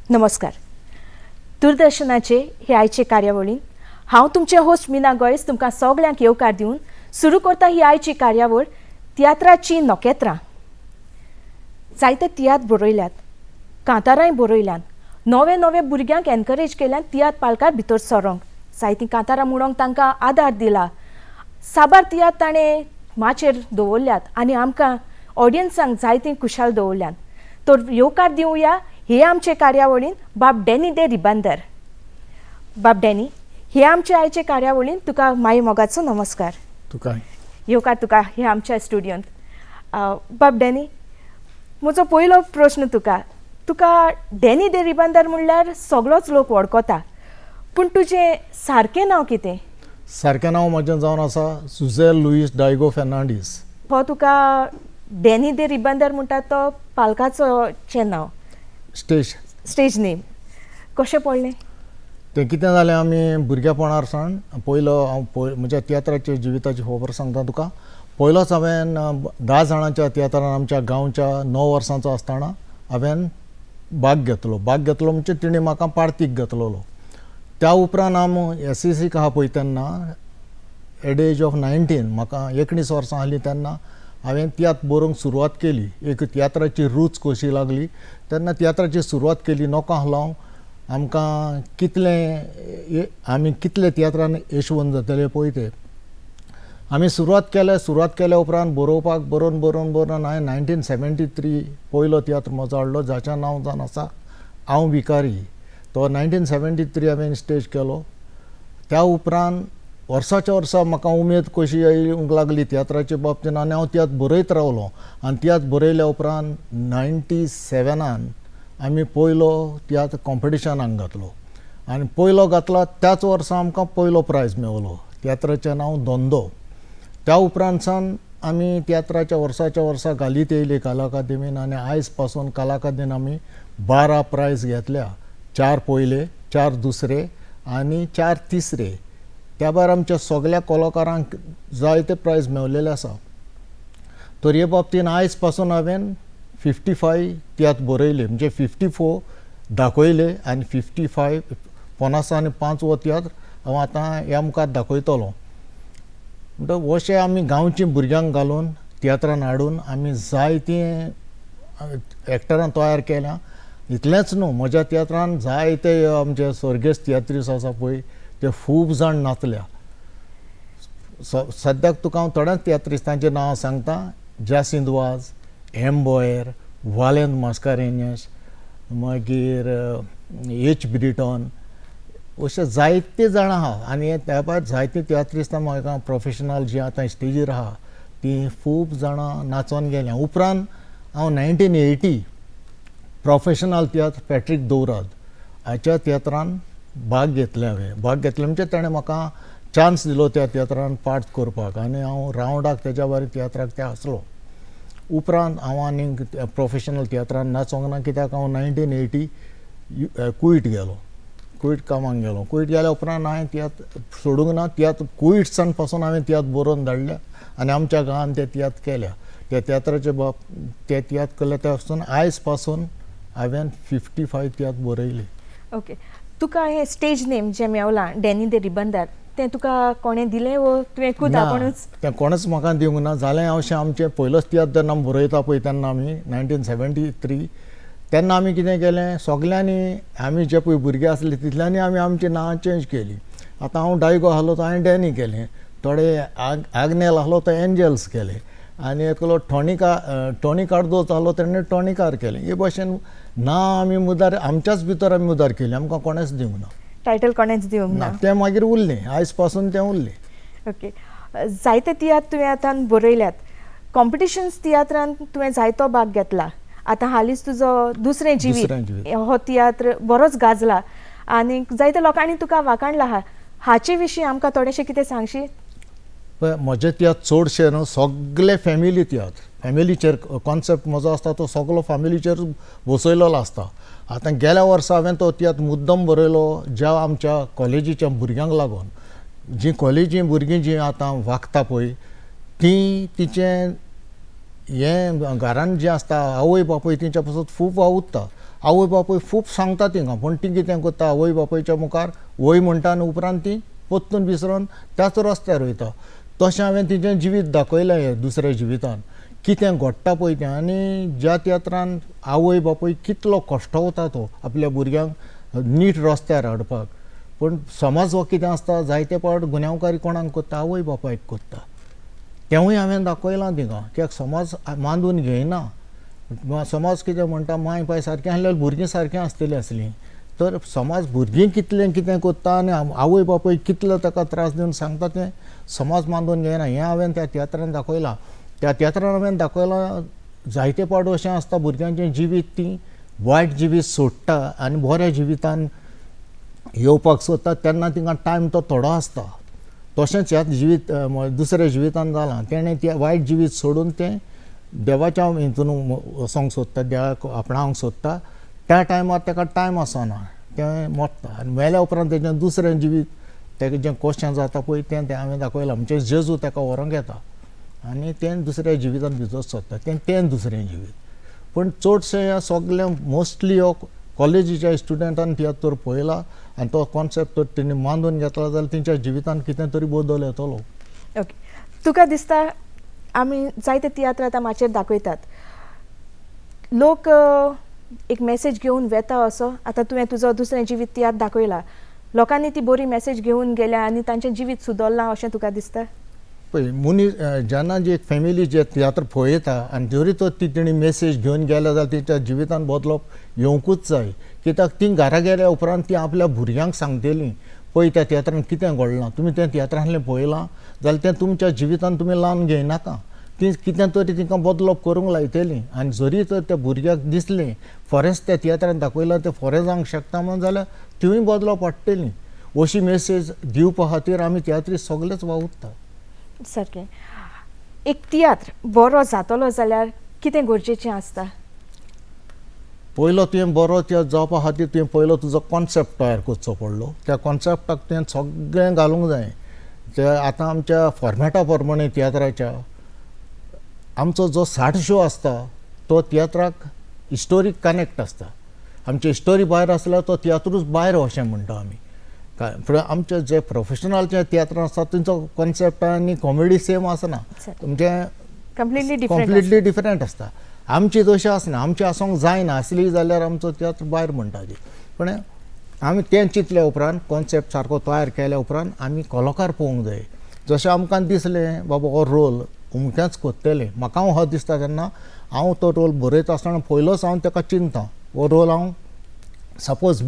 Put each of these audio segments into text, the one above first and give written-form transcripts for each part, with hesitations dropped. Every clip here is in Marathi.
नमस्कार. दूरदर्शनाचे हे आयचे कार्यावळीन हांव तुमचे होस्ट मीना गोयस तुमकां सगळ्यांक येवकार दिवन सुरू करता ही आयची कार्यावळ तियात्राची नोकेत्रां. जायते तियात्र बरयल्यात, कांतारांय बरयल्यात, नवे नवे भुरग्यांक एनकरेज केल्यान तियात्र पालकार भितर सरोंक. जायतीं कांतारां म्हणोंक तांकां आदार दिला. साबार तियात्र ताणें माचेर दवरल्यात आनी आमकां ऑडियन्सांक जायतीं खुशाल दवरल्यात. तर येवकार दिवया हे आमचे कार्यावळीन बाब डॅनी दे रिबांदर. बाब डॅनी, हे आमचे आयचे कार्यावळीन तुका माये मोगाचो नमस्कार. तुका येवकार तुका हे आमच्या स्टुडियोंत. बाब डॅनी, म्हजो पयलो प्रश्न तुका तुका डॅनी दे रिबांदर म्हणल्यार सगळोच लोक वळखता, पूण तुजें सारकें नांव कितें? सारकें नांव म्हजें जावन आसा सुझेल लुईस डायगो फेर्नांडीस. हो तुका डॅनी दे रिबांदर म्हणटा तो पालकाचोचें नांव, स्टेज नेम. कशें पडलें तें कितें जालें, आमी भुरगेपणार सावन पयलो हांव म्हज्या तियात्राच्या जिविताची खबर सांगता तुका. पयलोच हांवें 10 जाणांच्या तियात्रान आमच्या गांवच्या 9 वर्सांचो आसतना हांवें भाग घेतलो म्हणजे तिणें म्हाका पार्तीक घेतलोलो. त्या उपरांत हांव SCC आहा पळय तेन्ना एट एज ऑफ 19 म्हाका 19 वर्सां आसलीं तेन्ना हांवें तियात्र बरोवंक सुरवात केली. एक तियात्राची रूच कशी लागली तेन्ना तियात्राची सुरवात केली. नोकांक लावन आमकां आमी कितले तियात्रान येशवंत जातले पळय ते आमी सुरवात केल्या उपरांत बरोवपाक बरोवन हांवें 1973 पयलो तियात्र म्हजो हाडलो, जाचें नांव जावन आसा हांव भिकारी. तो 1973 हांवें स्टेज केलो. त्या उपरांत वर्साच्या वर्सा म्हाका उमेद कशी येवंक लागली तियात्राच्या बाबतीन आनी हांव तियात्र बरयत रावलो. आनी तियात्र बरयल्या उपरांत 97 आमी पयलो तियात्र कॉम्पिटिशनाक घातलो आनी पयलो घातला त्याच वर्सा आमकां पयलो प्रायज मेळलो. तियात्राचें नांव धंदो. त्या उपरांत सावन आमी तियात्राच्या वर्सा घालीत येयले कला अकादेमीन आनी आयज पासून कला अकादेमीन आमी 12 प्रायज घेतल्या. 4 पयले, 4 दुसरे आनी 4 तिसरे. त्या भायर आमच्या सगळ्या कलाकारांक जायते प्रायज मेळलेले आसा. तर हे बाबतीन आयज पासून हांवें 55 तियात्र बरयले, म्हणजे 54 दाखयले आनी 55 55वो तियात्र हांव आतां ह्या मुखार दाखयतलो. म्हणटकीर अशें आमी गांवच्या भुरग्यांक घालून तियात्रान हाडून आमी जायतीं एक्टरां तयार केल्या. इतलेंच न्हू, म्हज्या तियात्रान जायते आमचे सर्गेस्त तियात्रीस आसा पळय ते खूब जाण नाचल्या. सद्याक तुका हांव थोड्याच तियात्रिस्तांचीं नांवां सांगता. जासिंत वाज, एम बोयर, वालेंत मास्कारेन्हस, मागीर H. ब्रिटन, अशे जायते जाण आहा. आनी त्या भायर जायतीं तियात्रिस्तां म्हाका प्रोफेशनल जीं आतां स्टेजीर आहा तीं खूब जाणां नाचोन गेल्या. उपरांत हांव 1980 प्रोफेशनल तियात्र पॅट्रीक दौराद हाच्या तियात्रान भाग घेतले. म्हणजे ताणें म्हाका चान्स दिलो त्या तियात्रान पार्ट करपाक आनी हांव रावंडाक तेच्या भायर तियात्राक ते आसलो. उपरांत हांव आनीक प्रोफेशनल तियात्रान नाचोंक ना, कित्याक हांव 1980 कुयट कामाक गेलो. कुयट गेल्या उपरांत हांवें तियात्र सोडूंक ना. तियात्र कुयट सान पासून हांवें तियात्र बरोवन धाडल्या आनी आमच्या गांवांत ते तियात्र केल्या. त्या तियात्राचे ते तियात्र केले त्या पासून आयज पासून हांवें 55 तियात्र बरयले. ओके. तुका हे स्टेज नेम जें मेवलां डॅनी दे रिबांदर तें तुका कोणें दिलें वो तुवें खूद आपुणूच? तें कोणेच म्हाका दिवंक ना. जालें अशें आमचें पयलोच तियात्र जेन्ना बरयता पळय तेन्ना आमी 1973 तेन्ना आमी कितें केलें, सगल्यांनी आमी जे पळय भुरगे आसले तितल्यांनी आमी आमचीं नांवां चेंज केलीं. आतां हांव डायगो आहलो तो हांवें डॅनी केलें, थोडे आग्नेल आहलो तो एंजल्स केलें आनी एकलो टॉनी कार्दोस आहलो तेणें टॉनिकार केलें. हे भाशेन नांव आमी मुदार आमच्याच भितर आमी मुदार केलीं, आमकां कोणेच दिवंक ना. टायटल कोणेंच दिवंक ना. तें मागीर उरलें, आयज पासून तें उरलें. ओके. जायते तियात्र तुवें आतां बरयल्यात. कॉम्पिटिशन्स तियात्रान तुवें जायतो भाग घेतला. आतां हालींच तुजो दुसरें जिवीत हो तियात्र बरोच गाजला आनी जायते लोकांनी तुका वाखाणला आहा. हाचे विशीं आमकां थोडेशें कितें सांगशी? पळय, म्हजें तियात्र चडशें न्हू सगळे फॅमिली तियात्र. फॅमिलीचेर कॉन्सेप्ट म्हजो आसता तो सगळो फॅमिलीचेर बसयलेलो आसता. आतां गेल्या वर्सा हांवें तो तियात्र मुद्दम बरयलो ज्या आमच्या कॉलेजीच्या भुरग्यांक लागून. जीं कॉलेजी भुरगीं जीं आतां वागता पळय तीं तिचें हें घरान जें आसता आवय बापूय तेंच्या पासून खूब वावुरता आवय बापूय खूब सांगता तिंगा, पूण ती कितें करता, आवय बापूयच्या मुखार वय म्हणटा आनी उपरांत ती पोत्तून विसरून त्याच रस्त्यार वयता. तशें हांवें तिचें जिवीत दाखयलें हें दुसऱ्या जिवितान, कितें घडटा पळय तें. आनी ज्या तियात्रान आवय बापूय कितलो कश्टवता तो आपल्या भुरग्यांक नीट रस्त्यार हाडपाक, पूण समाज हो कितें आसता, जायते फावट गुन्यांवकारी कोणाक करता, आवय बापायक करता. तेंवूय हांवें दाखयलां तिंगा, कित्याक समाज मांडून घेयना. समाज कितें म्हणटा, माय पाय सारकें आसल्यार भुरगीं सारकीं आसतलीं आसलीं. तर समाज भुरगीं कितलें कितें करता आनी आवय बापूय कितलो ताका त्रास दिवन सांगता तें समाज मांडून घेयना. हें हांवें त्या तियात्रान दाखयलां. त्या तियात्रान हांवें दाखयलां जायते फावट अशें आसता, भुरग्यांचें जिवीत तीं वायट जिवीत सोडटा आनी बऱ्या जिवितान येवपाक सोदता, तेन्ना तिंगा टायम तो थोडो आसता. तशेंच ह्या जिवीत दुसऱ्या जिवितान जालां. तेणें तें वायट जिवीत सोडून तें देवाच्या हितून वचोंक सोदता, देवाक आपणावंक सोदता. त्या टायमार ताका टायम आसना, तें मरता आनी मेल्या उपरांत तेजें दुसरें जिवीत तेका जें कशें जाता पळय तें हांवें दाखयलां. म्हणजे जेजू ताका व्हरोंक येता आनी तें दुसऱ्या जिवितान भितर सोदता, तें दुसरें जिवीत. पूण चडशें ह्या सगळें मोस्टली हो कॉलेजीच्या स्टुडंटान तियात्र पळयला आनी तो कॉन्सेप्ट तर तेणी मांडून घेतला जाल्यार तेंच्या जिवितान कितें तरी बदल येतलो. ओके, तुका दिसता आमी जायते तियात्र आतां माचयेर दाखयतात, लोक एक मॅसेज घेवन वेता असो. आतां तुवें तुजो दुसरें जिवीत तियात्र दाखयला, लोकांनी ती बरी मॅसेज घेवन गेल्या आनी तांचें जिवीत सुदरलां अशें तुका दिसता? पळय, मनीस जेन्ना जी एक फॅमिली जे तियात्र पळयता आनी जरी तो ती तेणी मॅसेज घेवन गेल्या जाल्यार तेंच्या जिवितान बदलप येवंकूच जाय. कित्याक ती घरा गेल्या उपरांत ती आपल्या भुरग्यांक सांगतलीं, पळय त्या तियात्रान कितें घडलां, तुमी तें तियात्रांतलें पळयलां जाल्यार तें तुमच्या जिवितान तुमी लावन घेयनाका. ती कितें तरी तिंका बदलप करूंक लायतलीं. आनी जरी तर त्या भुरग्याक दिसलें फरेंच त्या तियात्रान दाखयलां तें फरें जावंक शकता म्हणून, जाल्यार तिवूय बदलप हाडटलीं. अशी मॅसेज दिवपा खातीर आमी तियात्री सगळेच वावुरता. सारकें. एक तियात्र बरो जातलो जाल्यार कितें गरजेचें आसता? पयलो तुवें बरो तियात्र जावपा खातीर तुवें पयलो तुजो कॉन्सेप्ट तयार करचो पडलो. त्या कॉन्सेप्टाक तुवें सगळें घालूंक जाय. ते आतां आमच्या फॉर्मेटा प्रमाणे तियात्राच्या आमचो जो 60 शो आसता तो तियात्राक हिस्टोरीक कनेक्ट आसता. आमची हिस्टोरी भायर आसल्यार तो तियात्रूच भायर अशें म्हणटा आमी. आमचे जे प्रोफेशनलचे तियात्र आसता तेंचो कॉन्सेप्ट आनी कॉमेडी सेम आसना, म्हणजे कंप्लिटली डिफरंट आसता. आमची तशी आसना, आमची आसूंक जायना आसली जाल्यार आमचो तियात्र भायर म्हणटा ती. पूण आमी तें चिंतल्या उपरांत कॉन्सेप्ट सारको तयार केल्या उपरांत आमी कलाकार पळोवंक जाय. जशें आमकां दिसलें बाबा हो रोल अमकेंच कोत्तेलें, म्हाका हो दिसता तेन्ना हांव तो रोल बरयता आसतना पयलोच हांव ताका चिंतता, हो रोल हांव सपोज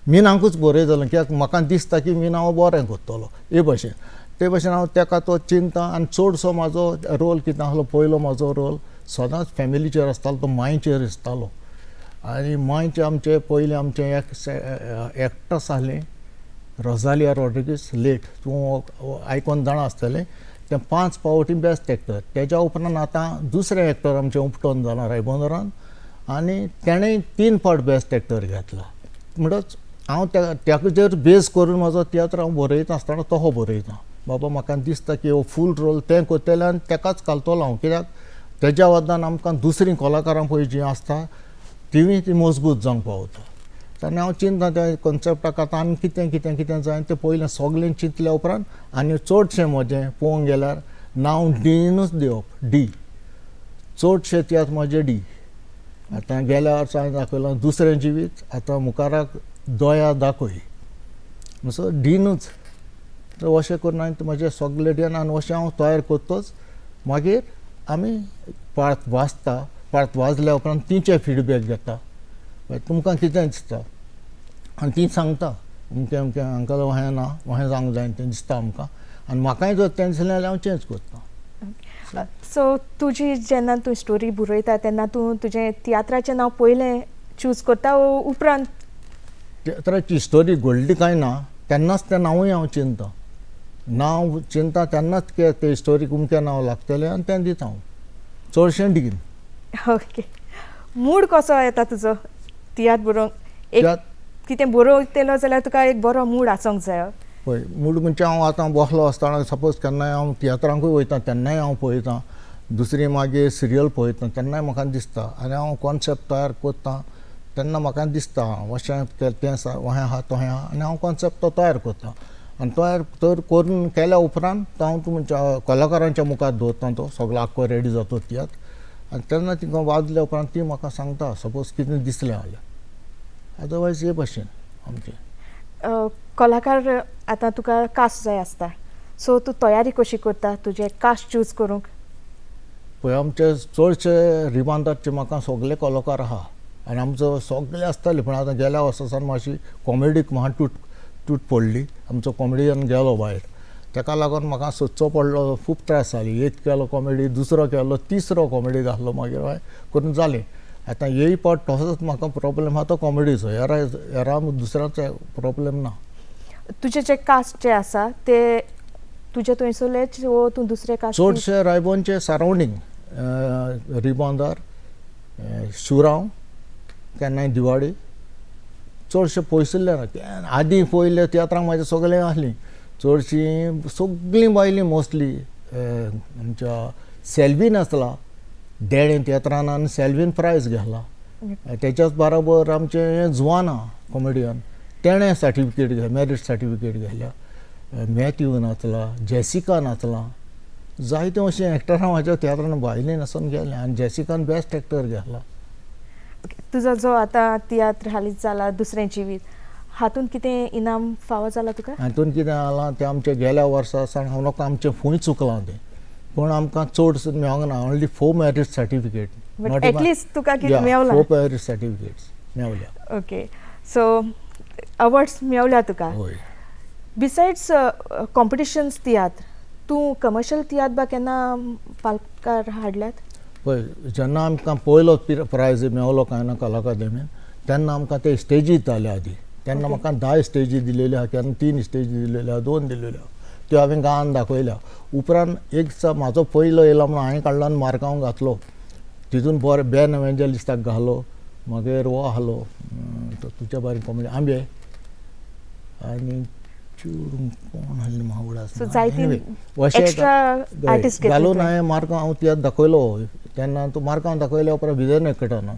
मिनाकूच बरयतलो, कित्याक म्हाका दिसता की मिना हांव बरें करतलो हे भशेन. ते भशेन हांव ताका तो चिंतता. आनी चडसो म्हाजो रोल कितें आसलो, पयलो म्हाजो रोल सदांच फॅमिलीचेर आसतालो, तो मांयचेर आसतालो. आनी मांयचे आमचे पयले आमचे एक्टर्स आहले, रोजालिया रॉड्रिगीस लेट, तूं आयकोन जाणा आसतलें. ते 5 फावटी बेस्ट एक्टर. तेच्या उपरांत आतां दुसरे एक्टर आमचे उपटोन जाला रायबंदरान आनी तेणेंय 3 फावट बेस्ट एक्टर घेतला. म्हणटच हांव तेजेर बेज करून म्हाजो तियात्र हांव बरयता आसतना तो बरयता. बाबा म्हाका दिसता की हो फूल रोल तें करतलें आनी तेकाच घालतलो हांव, कित्याक तेज्या बद्दल आमकां दुसरीं कलाकारां पळय जीं आसता तिवूय ती मजबूत जावंक पावता. तेन्ना हांव चिंतता त्या कॉन्सेप्टाक आतां आनी कितें जाय तें पयलें सगळें चिंतल्या उपरांत. आनी चडशें म्हजें पळोवंक गेल्यार नांव डीनूच दिवप, डी. चडशें तियात्र म्हजें डी. आतां गेल्या वर्सा हांवें दाखयलां दुसरें जिवीत, आतां मुखाराक दोया दाखय, सो डीनूच. तर अशें करून हांवें म्हजें सगळें डी आनी अशें हांव तयार करतोच. मागीर आमी पार्ट वाचता, पार्ट वाचल्या उपरांत तिचे फीडबॅक घेता, तुमकां कितें दिसता आनी ती सांगता अमकें हांकां अहें ना, अहें जावंक जाय तें दिसता आमकां. आनी म्हाकाय जर तें दिसलें जाल्यार हांव चेंज करता. सो तुजी जेन्ना तूं स्टोरी बरयता तेन्ना तूं तुजें तियात्राचें नांव पयलें चूज करता उपरांत? तियात्राची स्टोरी घडली काय ना तेन्नाच तें नांवूय हांव चिंतता. नांव चिंतता तेन्नाच ते स्टोरीक अमकें नांव लागतलें आनी तें दिता हांव. चडशें डीन. ओके. मूड कसो येता तुजो तियात्र बरोवंक? एक कितें बरयतलो जाल्यार तुका एक बरो मूड आसूंक जाय. पळय, मूड म्हणजे हांव आतां बसलो आसतना सपोज केन्नाय हांव तियात्रांकूय वयता तेन्नाय हांव पळयतां, दुसरी मागीर सिरियल पळयता तेन्नाय म्हाका दिसता आनी हांव कॉन्सेप्ट तयार करतां. तेन्ना म्हाका दिसता अशें तें हें आहा तो हें आहा आनी हांव कॉन्सेप्ट तो तयार करता आनी तयार तर करून केल्या उपरांत तो हांव तुमच्या कलाकारांच्या मुखार दवरता तो सगळो आख्खो रेडी जातो तियात्र आनी तेन्ना तिका वाजल्या उपरांत ती म्हाका सांगता सपोज कितें दिसलें जाल्यार अदरवायज हे भशेन आमचें कलाकार आतां तुका कास्ट जाय आसता सो तूं तयारी कशी करता तुजें कास्ट चूज करूंक पळय आमचे चडशे रिबांदाचे म्हाका सगळे कलाकार आहा आनी आमचो सगळे आसताले पूण आतां गेल्या वर्सा सावन मातशी कॉमेडीक म्हाका तूट पडली आमचो कॉमेडियन गेलो भायर ताका लागून म्हाका सोदचो पडलो खूब त्रास जाली एक केलो कॉमेडी दुसरो केलो तिसरो कॉमेडी घातलो मागीर करून जालें आतां येय पावट तसोच म्हाका प्रॉब्लेम आहा तो कॉमेडीचो हेरा दुसऱ्याचो प्रॉब्लेम ना तुजे जे कास्ट जे आसा ते तुजे थंयसरलेच वो तूं दुसरे कास्ट चडशे रायबोनचे सरावंडींग रिबांदार शिवराव केन्नाय दिवाडी चडशे पयसुल्ले ना आदीं पयले तियात्रांक म्हाजे सगळें आहलीं चडशीं सगळीं बायलीं मोस्टली आमच्या सेल्वीन आसला डेडे तियात्रान आनी सेल्वीन प्रायज घेतला तेच्याच बरोबर आमचे जुवाना कॉमेडियन तेणें सर्टिफिकेट मेरीट सर्टिफिकेट घेतल्या मॅथ्यू नाचला जेसिका नाचला जायते अशें एक्टरां म्हाज्या तियात्रान बायलीं नाचून गेले आनी जेसिकान बेस्ट एक्टर घेतला तुजो जो आतां तियात्र हालींच जाला दुसरें जिवीत हातूंत कितें इनाम फावो जाला तुका हातूंत कितें जालां तें आमचे गेल्या वर्सा सावन हांव नोका आमचें फूंय चुकलां तें पूण आमकां चड मेळोंक ना ओन्ली 4 मेरीट सर्टिफिकेट एटलिस्ट तुका कितें मेवला 4 मेरीट सर्टिफिकेट्स मेवल्या ओके सो अवॉर्ड्स मेवल्या तुका हय बिसायड्स कॉम्पिटिशन्स तियात्र तूं कमर्शियल तियात्र बा केन्ना पालकार हाडल्यात पळय जेन्ना आमकां पयलो प्रायज मेवलो कायना अकादेमीन तेन्ना आमकां ते स्टेजीर जाले आदीं तेन्ना म्हाका 10 स्टेजी दिलेल्यो आहा केन्ना 3 स्टेजी दिलेल्यो आहा 2 दिलेल्यो त्यो हांवें गावन दाखयल्या उपरांत एक म्हाजो पयलो येयलो म्हणून हांवें काडलो आनी मार्गांव घातलो तितून बरें बेन एवेंजलिस्टाक घालो मागीर हो आहलो तुज्या बारीक कॉमेडी आंबे आनी कोण आहली म्हावडा घालून हांवें मार्गांव हांव तियात्र दाखयलो तेन्ना तो मार्गांव दाखयल्या उपरांत भितर कटना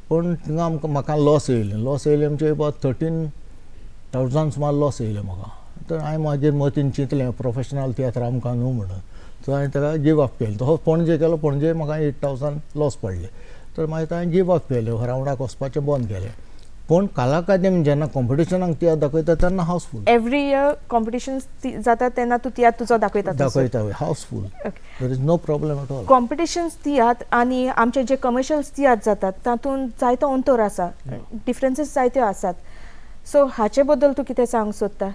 पूण थिंगा आमकां म्हाका लॉस येयलें म्हणजे अबावट 13,000 सुमार लॉस येयलें म्हाका तर हांवें मागीर मतीन चिंतलें प्रोफेशनल तियात्र आमकां न्हू म्हणून सो हांवें ताका गिव अप केलें तसोच पणजे केलो पणजे म्हाका 8,000 लॉस पडले तर मागीर हांवें गिव अप केलें रावंडाक वचपाचें बंद केलें पूण कला अकादेमी जेन्ना कॉम्पिटिशनाक तियात्र दाखयता तेन्ना हावसफूल एवरी इयर कॉम्पिटिशन्स जाता तेन्ना तूं तियात्र तुजो दाखयता house full there is no problem at all competitions tiatr आनी आमचे जे कमर्शियल तियात्र जातात तातूंत जायतो अंतर आसा डिफरन्सीस जायत्यो आसात सो हाचे बद्दल तूं कितें सांगूंक सोदता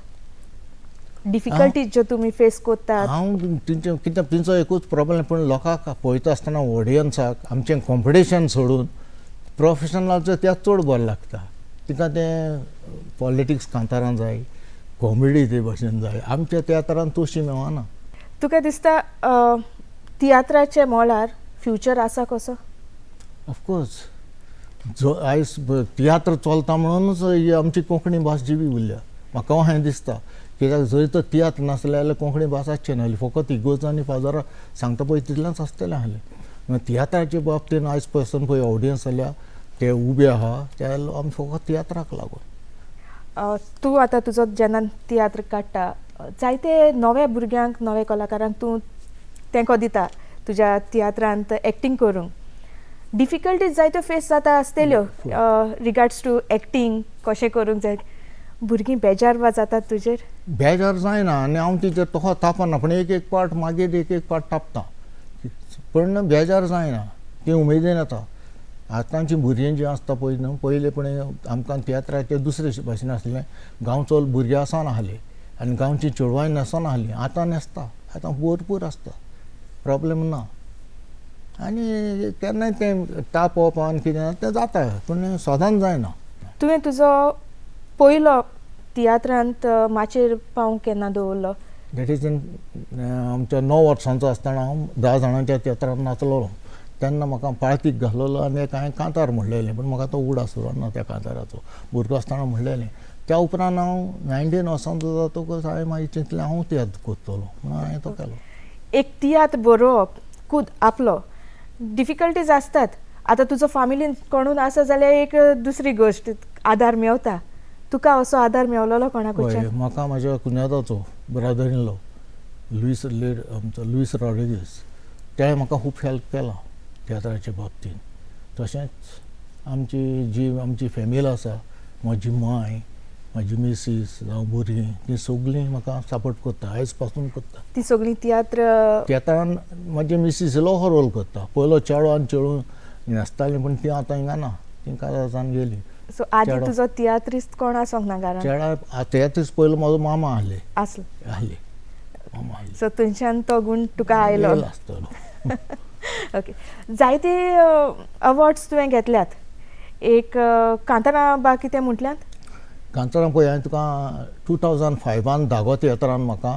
डिफिकल्टीज ज्यो तुमी फेस करतात हांव कित्याक तेंचो एकूच प्रॉब्लेम पूण लोकांक पळयता आसतना ऑडियन्साक आमचें कॉम्पिटिशन सोडून प्रोफेशनलाचो त्याच चड बरें लागता तिका तें पॉलिटिक्स कांतारां जाय कॉमेडी ते भशेन जाय आमच्या तियात्रान तशी मेळना तुका दिसता तियात्राचे मोळार फ्युचर आसा कसो ऑफकोर्स जो आयज तियात्र चलता म्हणूनच ही आमची कोंकणी भास जिवी उरल्या म्हाका हें दिसता कित्याक जर तर तियात्र नासलें जाल्यार कोंकणी भास आसची नासली फकत इगोर्ज आनी पाजारां सांगता पळय तितलेंच आसतलें आहलें तियात्राचे बाबतीन आयज पसून पळय ऑडियन्स जाल्या ते उबे आहा ते आमी फकत तियात्राक लागून तूं आतां तुजो जेन्ना तियात्र काडटा जायते नव्या भुरग्यांक नव्या कलाकारांक तूं तेंको दिता तुज्या तियात्रांत एक्टींग करूंक डिफिकल्टीज जायत्यो फेस जाता आसतल्यो रिगार्ड्स टू एक्टींग कशें करूंक जाय भुरगीं बेजार वा जातात तुजेर बेजार जायना आनी हांव तिचेर तसो तापना पूण एक पार्ट मागीर एक पार्ट तापता पूण बेजार जायना ती उमेदीन येता आतांची भुरगीं जीं आसता पळय न्हू पयलीं पूण आमकां तियात्राचे दुसरे भाशेन आसलें गांवचो भुरगीं आसन आहले आनी गांवची चेडवांय न्हेसोन आहलीं आतां न्हेसता आतां भरपूर आसता प्रॉब्लेम ना आनी केन्नाय तें तापोवप आनी कितें तें जाता पूण सदांच जायना तुवें तुजो पयलो तियात्रांत माचयेर पावंक केन्ना दवरलो दॅट इज इन आमच्या 9 वर्सांचो आसतना हांव 10 जाणांच्या तियात्रांत नाचलोलो तेन्ना म्हाका पाळतीक घातलेलो आनी एक हांवें कांतार म्हणलेलें पूण म्हाका तो उड आसलो ना त्या कांताराचो भुरगो आसतना म्हणलेलें त्या उपरांत हांव 19 वर्सांचो जातकच हांवें मागीर चिंतलें हांव तियात्र करतलो म्हणून हांवें तो केलो एक तियात्र बरोवप खूद आपलो डिफिकल्टीज आसतात आतां तुजो फॅमिलीन कोणून आसा जाल्यार एक दुसरी गोश्ट आदार मेवता. तुका असो आदार मेवलोलो कोणाकडच्यान? हय, म्हाका म्हाज्या कुñaदाचो ब्रदर इन लॉ आमचो लुईस रॉड्रिगीस, तेणें म्हाका खूब हेल्प केला तियात्राच्या बाबतींत. तशेंच आमची फॅमिली आसा, म्हजी माय, म्हाजी मिसीस जावं भुरगीं, तीं सगळीं म्हाका सपोर्ट करता, आयज पासून करता. ती सगळीं तियात्र तियात्रान म्हाजी मिसीस इल्लो रोल करता. पयलो चेडो आनी चेडूं न्हेसतालीं, पूण ती आतां हिंगा ना, तीं काजान गेलीं. सो आदी तुजो तियात्रिस्ट कोण आसोंक ना घरान? चेडा तियात्रीस पयलो म्हाजो मामा आहले आसलो. मामा आहले. सो थंयच्यान तो गूण तुका आयलो. येयलो आसतलो. ओके. जायते अवॉर्ड्स तुवें घेतल्यात. एक कांतारां बा कितें म्हटल्यात? कांतारां पळय हांवें तुका 2005 दागो तियात्रान म्हाका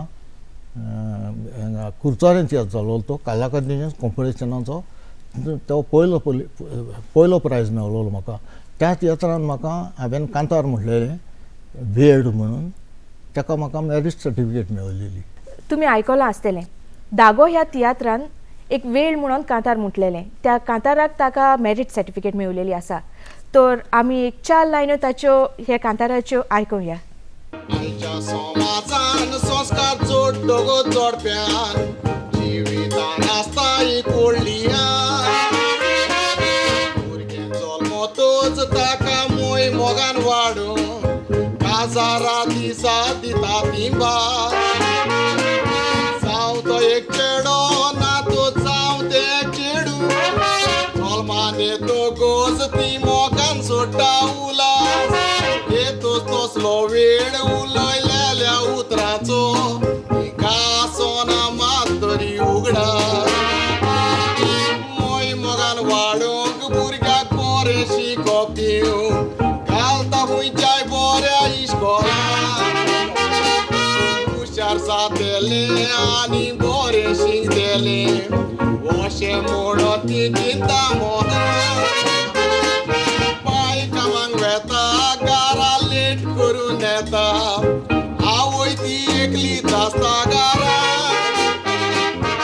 कुर्चोरें तियात्र जालोलो तो कलाकादीच्या कॉम्पिटिशनाचो तो पयलो प्रायज मेळलोलो म्हाका. त्या तियात्रान म्हाका हांवें कांतार म्हटलेलें वेड म्हणून, ताका म्हाका मॅरीट सर्टिफिकेट मेळिल्ली. तुमी आयकलां आसतलें, दागो ह्या तियात्रान एक वेळ म्हणून कांतार म्हटलेलें. त्या कांताराक ताका मॅरीट सर्टिफिकेट मेळिल्ली आसा. तर आमी एक 4 लायन्यो ताच्यो ह्या कांताराच्यो आयकुया. आमच्या समाजान संस्कार जोडलो गो जोडप्यान, जिवितान आसता ही कोडली भुरगें जल्मतोच ताका मोय मोगान वाडून काजारा दिसा दिता ती बार. जावं तो एक चेडो ना तो जावं ते चेडू, जल्मान येतो गोज ती मोगान सोडटा उलास. येतोच तसलो वेळ उलयलेल्या उतराचो, घासोना मात तरी उगडा. मोय मोगान वाडोवंक भुरग्याक बरें शिकोवप दिवंक घालता खंयच्याय बऱ्या इश्कोलान. हुशार जातेले आनी बरें शिकतेले अशें म्हणून ती चिंता मोगान. पाय कामांक वेता, गारा लेट करून येता, आवय ती एकलीच आसता घरान.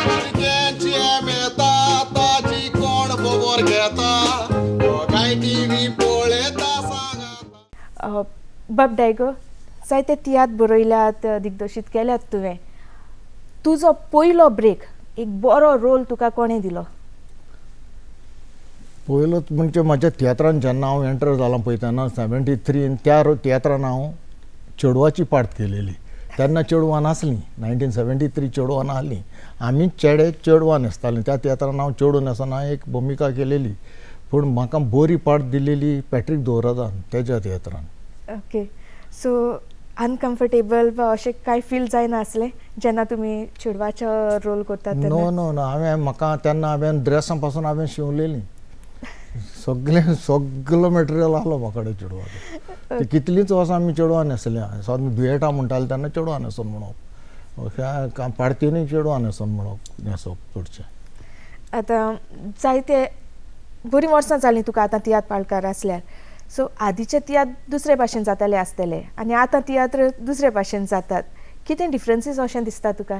भुरग्यांची मेता ताची कोण खबर घेता, काय टीव्ही पळयता सांगाता. बाब डायगो, जायते तियात्र बरयल्यात, दिग्दर्शीत केल्यात तुवें. तुजो पयलो ब्रेक, एक बरो रोल तुका कोणें दिलो? पयलोच म्हणजे म्हाज्या तियात्रान जेन्ना हांव एंटर जालां पळय तेन्ना 73 त्या तियात्रान हांव चेडवाची पार्ट केलेली. तेन्ना चेडवां नासलीं, 1973 चेडवां नासलीं. आमी चेडवां न्हेसतालीं. त्या तियात्रान हांव चेडूं न्हेसोन हांवें एक भुमिका केलेली, पूण म्हाका बरी पार्ट दिलेली पॅट्रीक दोवरादान तेज्या तियात्रान. ओके. सो अनकम्फर्टेबल वा अशें कांय फील जायना आसलें जेन्ना तुमी चेडवाचो रोल करतात तेन्ना? नो म्हाका तेन्ना हांवें ड्रेसां पासून हांवें शिंवलेलीं. सगळो मटेरियल आहलो म्हाका कडेन चेडवाचो. कितलींच वर्सां आमी चेडवां न्हेसलीं. सदां दुयेटां म्हणटालीं तेन्ना चेडवां न्हेसोन म्हणप, अशें पार्टीनूय चेडवां न्हेसोन म्हणप न्हेसप चडशें. आतां जायते बरीं वर्सां जालीं तुका आतां तियात्र पाळकार आसल्यार. सो आदींचे तियात्र दुसरे भाशेन जाताले आसतले आनी आतां तियात्र दुसरे भाशेन जातात. कितें डिफरन्सीस अशें दिसता तुका?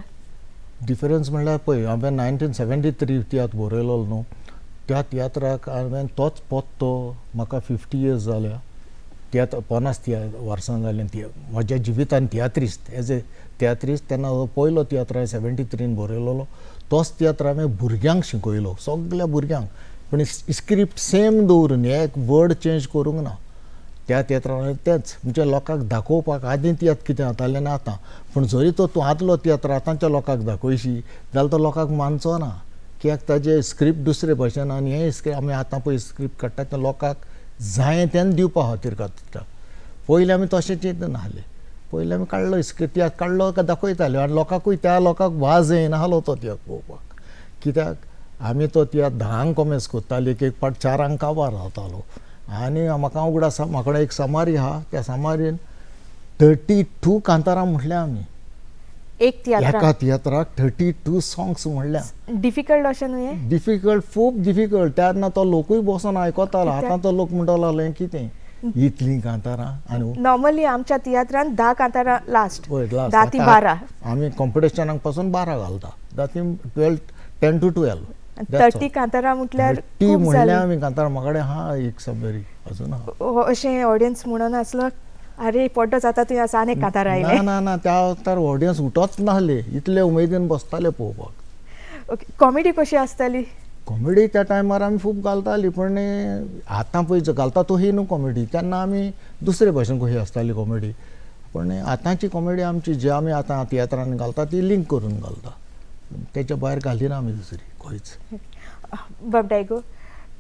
डिफरन्स म्हणल्यार पळय, हांवें 1973 तियात्र बरयलोलो न्हू, त्या तियात्राक हांवें तोच पोत्तो म्हाका 50 इयर्स जाल्या. तियात्र 50 वर्सां जालीं म्हज्या जिवितान तियात्रिस्ट एज ए तियात्रिस्ट. तेन्ना पयलो तियात्र हांवें 73 बरयलोलो. तोच तियात्र हांवें भुरग्यांक शिकयलो, सगल्या भुरग्यांक. पूण स्क्रिप्ट सेम दवरून एक वर्ड चेंज करूंक ना. त्या तियात्रान तेंच म्हणजे लोकांक दाखोवपाक. आदीं तियात्र कितें जातालें आनी आतां, पूण जरी तो तूं आदलो तियात्र आतांच्या लोकांक दाखयशी जाल्यार तो लोकांक मानचो ना, कित्याक ताजे स्क्रिप्ट दुसरे भशेन आनी हे स्क्रिप्ट आमी आतां पळय स्क्रिप्ट काडटा तें लोकांक जाय तेन्ना दिवपा खातीर काडटा. पयलीं आमी तशें चिंतून नासले. पयलीं आमी काडलो स्क्रिप्ट तियात्र काडलो काय दाखयताले आनी लोकांकूय त्या लोकांक वाज येनासलो तो तियात्र पळोवपाक. कित्याक आमी तो तियात्र 10 कॉमेस करताले, एक पाट 4 काबार रावतालो. आनी म्हाका उगड आसा, म्हाका कडेन एक समारी आहा, त्या समारीन 32 कांतारां म्हटल्या आमी. एक तियात्र एका तियात्राक 32 सॉंग्स म्हणल्या. डिफिकल्ट अशें न्हू हें? डिफिकल्ट, खूब डिफिकल्ट. तेन्ना तो लोकूय बसून आयकतालो. आतां तो लोक म्हणटलो लागलो कितें इतलीं कांतारां. आनी नॉर्मली आमच्या तियात्रान 10 कांतारां लास्ट, पळय 10 ती 12. आमी कॉम्पिटिशनाक पासून 12 घालता. 10 to 12. That's all. 30 कांतारां म्हटल्यार टी खूब म्हणल्यार जाली. आमी कांतार म्हाकडे हा एक सबरी अजून हा अशें ऑडियन्स म्हणून आसलो अरे पड्डो जाता तुवें आसा आनी एक कांतार आयले. ना त्या वक्तार ऑडियन्स उठोच नाहले इतले उमेदीन बसताले पळोवपाक. ओके कॉमेडी कशी आसताली. कॉमेडी त्या टायमार आमी खूब घालताली पण आतां पळय घालता तो ही न्हू कॉमेडी तेन्ना आमी दुसरे भशेन कशी आसताली कॉमेडी पण आतांची कॉमेडी आमची जी आमी आतां तियात्रांनी घालता ती लिंक करून घालता तेच्या भायर घालिना आमी दुसरी खंयच. बाब डायगो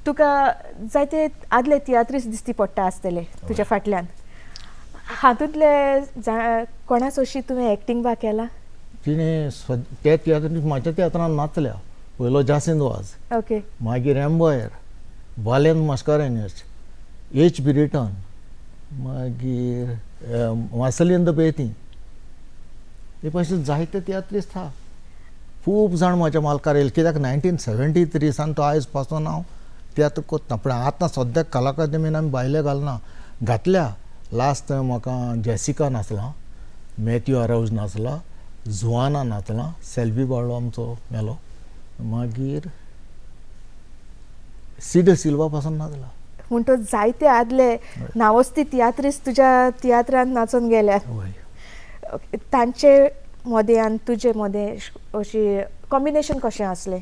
तुका जायते आदले तियात्रीस दिसती पडटा आसतले तुज्या फाटल्यान हातूंतले कोणाच अशी तुवें एक्टींग बा केला. तिणें त्या तियात्रांनी म्हाज्या तियात्रान नाचल्या पयलो जासिंद वाज ओके मागीर एम्बॉयर वालेन मास्कारेन्हस एच ब्रिटन मागीर मार्सेलिन द बेती हे भशेन जायते तियात्रीस आहा खूब जाण म्हाज्या मालकार येयले कित्याक 1973 सान तो आयज पासून हांव तियात्र कोत्ता पूण आतां सद्याक कला अकादेमीन आमी भायले घालना घातल्या लास्ट टायम म्हाका जेसिका नाचला मॅथ्यू अराउज नाचला जुआना नाचला सेल्वी बाळो आमचो मेलो मागीर सीड सिल्वा पासून नाचला. म्हूण तो जायते आदले नावस्ती तियात्रीस तुज्या तियात्रान नाचून गेल्या. हय ओके, तांचे मदें आनी तुजे मदें अशी कॉम्बिनेशन कशें आसलें.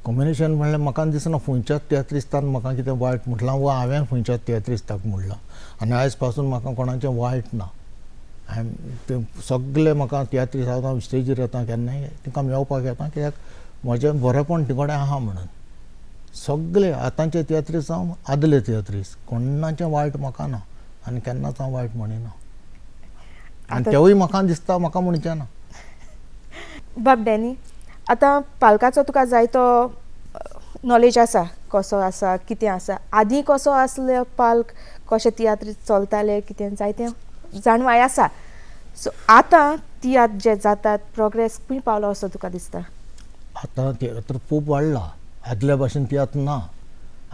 कॉम्बिनेशन म्हणल्यार म्हाका दिसना खंयच्याच तियात्रिस्तान म्हाका कितें वायट म्हटलां वा हांवें खंयच्याच तियात्रिस्ताक म्हणलां आनी आयज पासून म्हाका कोणाचें वायट ना. ते सगळे म्हाका तियात्रीस हांव स्टेजीर येता केन्नाय तिका मेळपाक येता कित्याक म्हजें बरेंपण तिकडे आहा म्हणून सगळे आतांचे तियात्रीस जावं आदले तियात्रीस कोणाचें वायट म्हाका ना आनी केन्नाच हांव वायट म्हणिना आनी तेवूय म्हाका दिसता म्हाका म्हणचें ना. बाब डॅनी आतां पालकाचो तुका जायतो नॉलेज आसा कसो आसा कितें आसा आदीं कसो आसलो पालक कशें तियात्र चलताले कितें जायतें जाणवाय आसा सो आतां तियात्र जे जातात प्रोग्रेस खंय पावलो असो तुका दिसता. आतां तियात्र खूब वाडला आदल्या भशेन तियात्र ना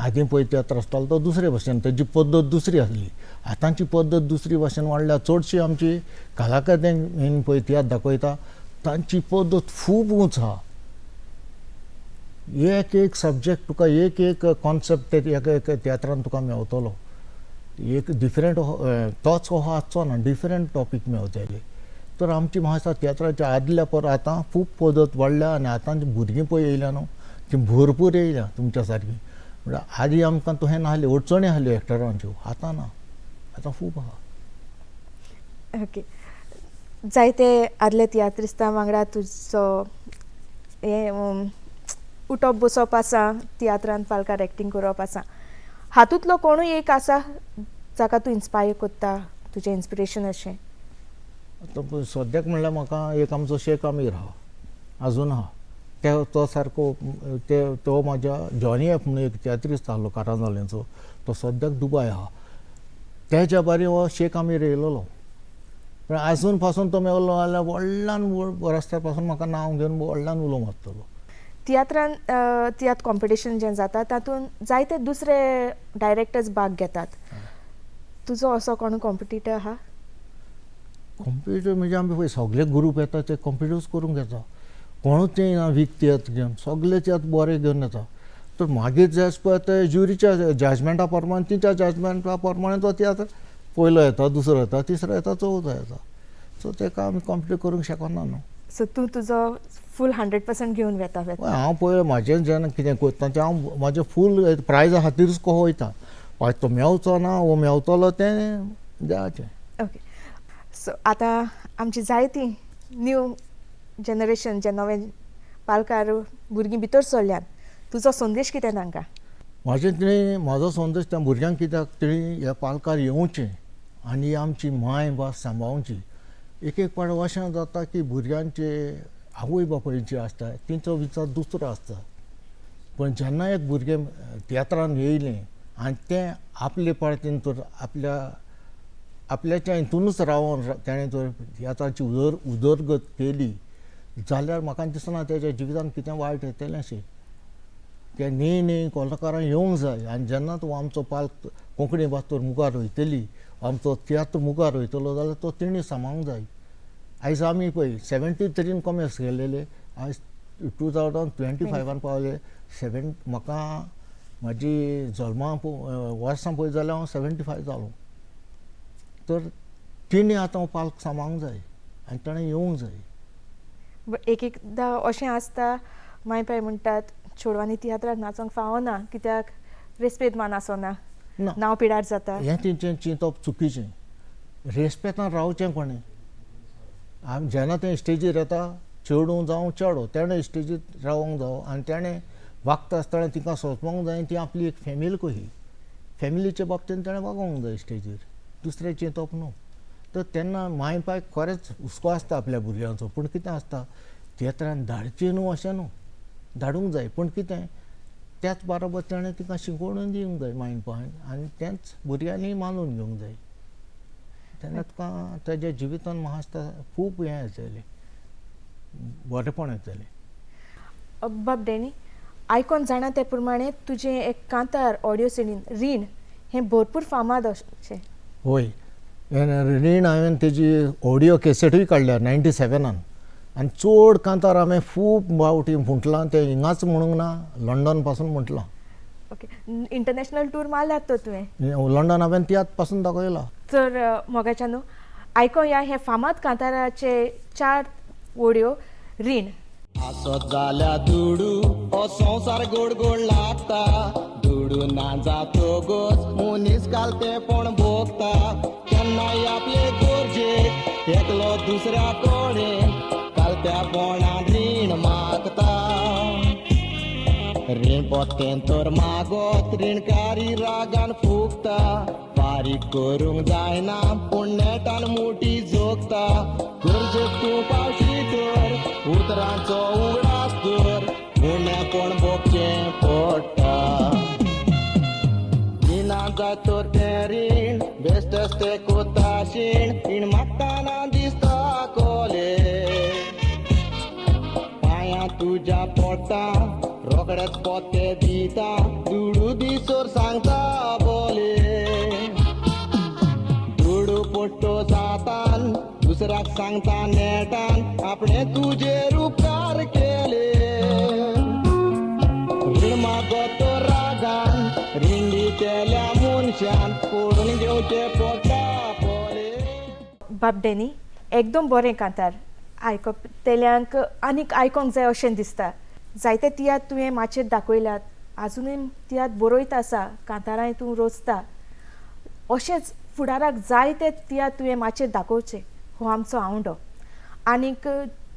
आदीं पळय तियात्र आसतालो तो दुसरे भशेन तेजी पद्दत दुसरी आसली आतांची पद्दत दुसरी भशेन वाडल्या चडशी आमची कला अकादेमीन पळय तियात्र दाखयता तांची पद्दत खूब उंच आहा. एक सब्जेक्ट तुका एक कॉन्सेप्ट एक तियात्रान तुका मेळटलो एक डिफरंट तोच हो आसचो ना डिफरंट टॉपीक मेळटले तर आमची म्हाका तियात्राच्या आदल्या पर आतां खूब पद्दत वाडल्या आनी आतांची भुरगीं पळय येयल्या न्हू ती भरपूर येयल्या तुमच्या सारकी म्हणल्यार आदीं आमकां तशें नासलें अडचणी आसल्यो एक्टरांच्यो आतां ना आतां खूब आहा. ओके जायते आदले तियात्रिस्तां वांगडा तुजो हें उठप बसप आसा तियात्रान पालकार एक्टींग करप आसा हातूंतलो कोणूय एक आसा जाका तूं इन्स्पायर कोत्ता तुजें इन्स्पिरेशन अशें. आतां सद्याक म्हणल्यार म्हाका एक आमचो शेख आमीर आहा अजून आहा तो सारको तो म्हाज्या जॉनी एफ म्हणून एक तियात्रिस्ट आसलो कारांजोलेंचो तो सद्याक दुबय आहा तेच्या बारी हो शेख आमीर येयलोलो पण आजून पासून तो मेळलो जाल्यार व्हडल्यान रस्त्यार पासून म्हाका नांव घेवन व्हडल्यान उलो मारतलो. तियात्रान तियात्र कॉम्पिटिशन जें जाता तातूंत जायते दुसरे डायरेक्टर्स भाग घेतात तुजो असो कोण कॉम्पिटिटर आहा. कॉम्पिटिटर म्हणजे आमी पळय सगळे ग्रूप येता ते कॉम्पिटिटर्स करूंक येता कोणूच येयना वीक तियात्र घेवन सगळे तियात्र बरे घेवन येता तर मागीर जे आसा पळय ते ज्युरीच्या जजमेंटा प्रमाणे तिच्या जजमेंटा प्रमाणे तो तियात्र पयलो येता दुसरो येता तिसरो येता चवथो येता सो तेका आमी कॉम्पिटीट करूंक शकना न्हू. सो तूं तुजो फूल 100% घेवन वेता हांव पळय म्हाजें जेन्ना कितें करता तें हांव म्हाजें फूल प्रायजा खातीरच कहो वयता तो मेळचो ना वो मेळटलो तें देवाचें. ओके सो आतां आमची जायतीं न्यू जनरेशन जे नवे पालकार भुरगीं भितर सरल्यात तुजो संदेश कितें तांकां. म्हाजो संदेश त्या भुरग्यांक कित्याक तेणी ह्या पालकार येवचें आनी आमची मांय भास सांबाळची. एक पाड अशें जाता की भुरग्यांचे आवय बापूय जे आसता तेंचो विचार दुसरो आसता पण जेन्ना एक भुरगें तियात्रान येयलें आनी तें आपले पार्टीन तर आपल्याच्या हितूनच रावन तेणें जर तियात्राची उदरगत केली जाल्यार म्हाका दिसना तेच्या जिवितान कितें वायट येतलें अशें. ते न्ही कलाकारां येवंक जाय आनी जेन्ना तो आमचो पालक कोंकणी भास तर मुखार वयतली आमचो तियात्र मुखार वयतलो जाल्यार तो तेणी सांबाळूंक जाय. आयज आमी पळय 73 कॉमर्स केलेले आयज 2025 पावले म्हाका म्हाजी जल्मा वर्सां पळयत जाल्यार हांव 75 जालो. तर तिणी आतां पालक सांबाळूंक जाय आनी ताणें येवंक जाय. एक एकदां अशें आसता मायपाय म्हणटात चेडवांनी तियात्राक नाचोंक फावना कित्याक रेस्पेद मान आसना, ना नांव पिड्यार जाता. हें तेंचें चिंतप चुकीचें. रेस्पेतान रावचें कोणें. जेन्ना तें स्टेजीर येता चेडूं जावं चेडो तेणें स्टेजीर रावोंक जावो आनी तेणें वागता आसतना तिका सोंसपाक जाय ती आपली एक फॅमिली कशी. फॅमिलीच्या बाबतींत तेणें वागोवंक जाय स्टेजीर, दुसरें चिंतप न्हू. तर तेन्ना माय पायक खरेंच हुस्को आसता आपल्या भुरग्यांचो, पूण कितें आसता तियात्रान धाडचें न्हू अशें न्हू, धाडूंक जाय पूण कितें त्याच बरोबर तेणें तिका शिकोवणूय दिवंक जाय मायन पायन आनी तेंच भुरग्यांनी मानून घेवंक जाय. तेन्ना तुका तेज्या जिवितान म्हाका खूब हें येतलें, बरेंपण येतलें. बाब डॅनी, आयकोन जाणा ते प्रमाणें तुजें एक कांतार ऑडियो सिडीन रीण हें भरपूर फामाद अशें. होय, रीण हांवें तेजी ऑडियो कॅसेटूय काडल्या 97 आनी चड कांतार हांवें खूब फावटी म्हटलां. तें हिंगाच म्हणूंक ना, लंडन पासून म्हटलां. ओके, इंटरनॅशनल टूर मारल्यात तर तुवें. लंडन हांवें तियात्र पासून दाखयला. तर मोगाच्या न्हू आयकोया हे फामाद कांताराचे 4 ऑडियो रीण. आसत जाल्या दुडू हो संवसार गोड गोड लागता. दुडू ना जातो गोस मुनीस कालते पण भोगता. केन्नाय आपले गोरजेक एकलो दुसऱ्या कडेन कालत्या पोणान रीण मागता. रीण पोत्तें तर मागोत रीणकारी रागान फुगता. फारीक करूंक जायना पूण नेटान मोठी जोगता. गरजेक तूं पावशी तर उतरांचो उगडास तर उणें कोण भोगचें पडटा. रिणां जाय तर तें रीण बेश्टेच तें कोता शीण. रीण मागताना दिसता कोले पांयां तुज्या पडटा रोकडेच पोते दिता. दुडू दिसोर सांगता बोले दुडू पडटो जातान दुसऱ्याक सांगता नेटान आपणे तुजेर उपकार केले. रीण मागोत रागान रीण दितेल्या मनशान पडून घेवचें पडटा पोले. बाब डॅनी, एकदम बरें कांतार. आयकपेल्यांक आनीक आयकोंक जाय अशें दिसता. जायते तियात्र तुवें माचयेर दाखयल्यात, आजुनूय तियात्र बरोयत आसा, कांतारांय तूं रोचता. अशेंच फुडाराक जायते तियात्र तुवें माचयेर दाखोवचें हो आमचो आवडो. आनीक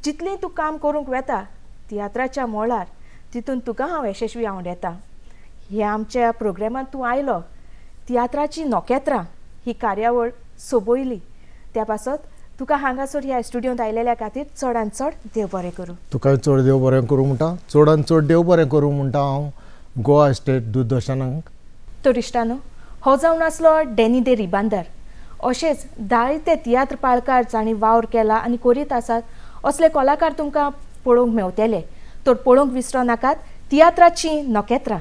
जितलें तूं काम करूंक वेता तियात्राच्या मोळार तितून तुका हांव यशस्वी आंवड येता. हे आमच्या प्रोग्रामांत तूं आयलो तियात्राची नोखेत्रां ही कार्यावळ सोबयली त्या पासत तुका हांगासर ह्या स्टुडियोंत आयलेल्या खातीर चडांत चड देव बरें करूं. तुकाय चड देव बरें करूं म्हणटा. चडांत चड देव बरें करूं म्हणटा हांव गोवा स्टेट दूरदर्शनाक. तो इश्टानो, हो जावन आसलो डॅनी दे रिबांदर. अशेंच जायते तियात्र पाळकार जांणी वावर केला आनी करीत आसात असले कलाकार तुमकां पळोवंक मेवतले. तर पळोवंक विसरो नाकात तियात्राची नोखेत्रां.